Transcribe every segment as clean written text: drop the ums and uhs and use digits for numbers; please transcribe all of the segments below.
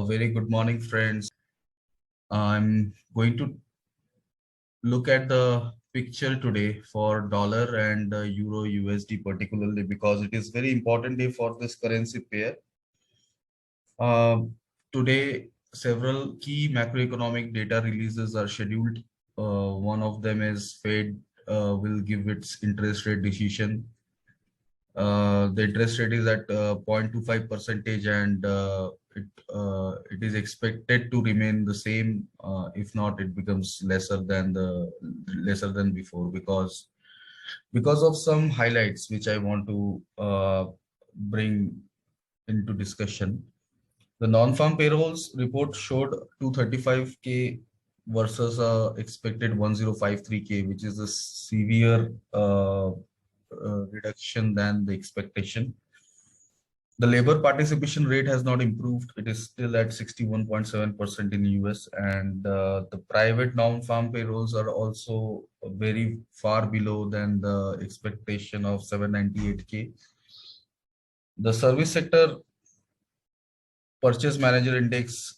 Very good morning, friends. I'm going to look at the picture today for dollar and euro USD particularly because it is very important day for this currency pair. Today, several key macroeconomic data releases are scheduled. One of them is Fed will give its interest rate decision. The interest rate is at 0.25 percentage and it is expected to remain the same. If not, it becomes lesser than before because of some highlights which I want to bring into discussion. The non-farm payrolls report showed 235K versus expected 1053K, which is a severe reduction than the expectation. The labor participation rate has not improved. It is still at 61.7% in US, and the private non-farm payrolls are also very far below than the expectation of 798K. The service sector purchase manager index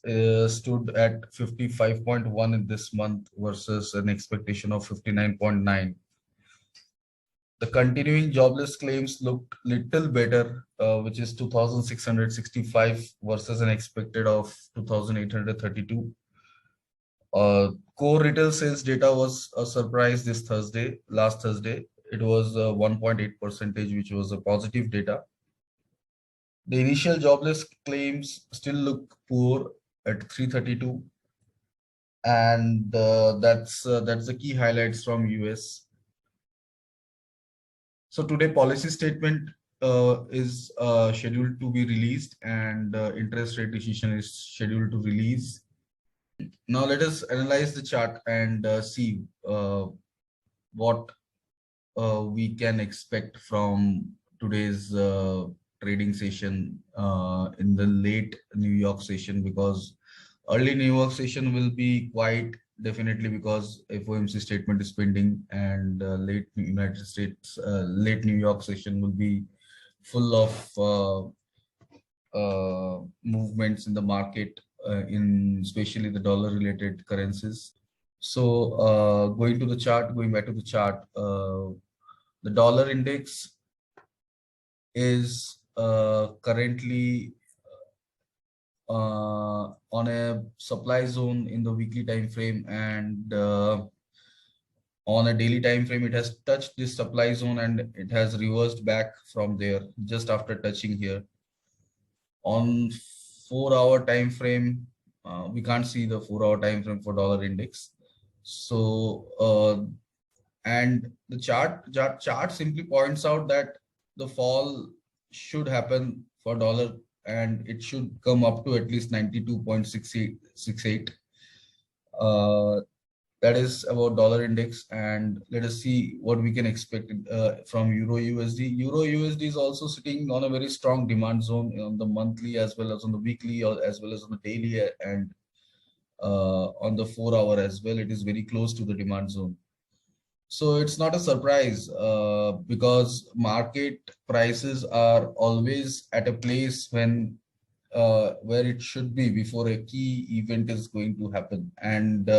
stood at 55.1 in this month versus an expectation of 59.9. The continuing jobless claims looked little better, which is 2,665 versus an expected of 2,832. Core retail sales data was a surprise last Thursday. It was 1.8%, which was a positive data. The initial jobless claims still look poor at 332. And that's the key highlights from US. So today policy statement is scheduled to be released and interest rate decision is scheduled to release. Now let us analyze the chart and see what we can expect from today's trading session in the late New York session, because early New York session will be quite definitely because FOMC statement is pending, and late New York session will be full of movements in the market, in especially the dollar related currencies. So going back to the chart, the dollar index is currently on a supply zone in the weekly time frame, and on a daily time frame it has touched this supply zone and it has reversed back from there just after touching here. On 4-hour time frame, we can't see the 4-hour time frame for dollar index. So and the chart simply points out that the fall should happen for dollar and it should come up to at least 92.68. That is about dollar index, and let us see what we can expect from euro USD. Euro USD is also sitting on a very strong demand zone on the monthly as well as on the weekly, or as well as on the daily, and on the 4-hour as well. It is very close to the demand zone. So it's not a surprise because market prices are always at a place when where it should be before a key event is going to happen. And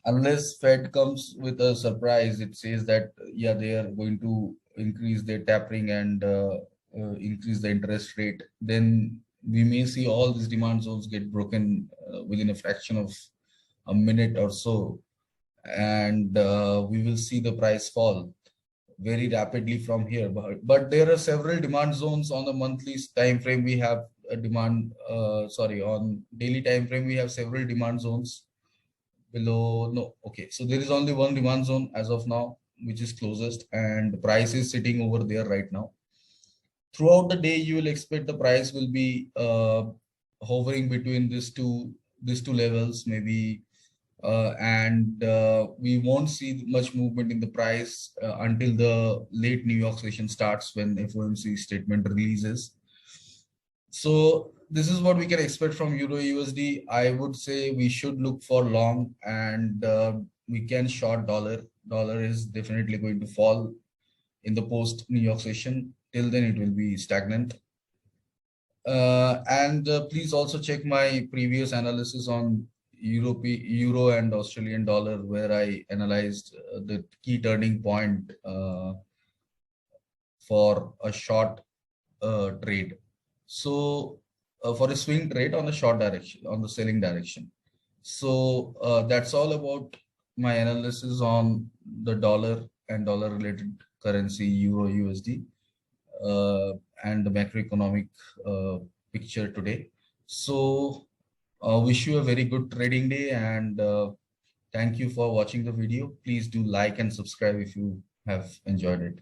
unless Fed comes with a surprise, it says that yeah, they are going to increase their tapering and increase the interest rate, then we may see all these demand zones get broken within a fraction of a minute or so, and we will see the price fall very rapidly from here. But there are several demand zones on the monthly time frame. We have a demand, on daily time frame we have several demand zones below. No, okay, so there is only one demand zone as of now, which is closest, and the price is sitting over there right now. Throughout the day, you will expect the price will be hovering between these two levels, maybe, and we won't see much movement in the price until the late New York session starts, when FOMC statement releases. So this is what we can expect from euro USD. I would say we should look for long, and we can short dollar. Dollar is definitely going to fall in the post New York session. Till then, it will be stagnant. And please also check my previous analysis on Euro and Australian dollar, where I analyzed the key turning point for a short trade. So for a swing trade on the short direction, on the selling direction. So that's all about my analysis on the dollar and dollar related currency, Euro USD, and the macroeconomic picture today. So wish you a very good trading day, and thank you for watching the video. Please do like and subscribe if you have enjoyed it.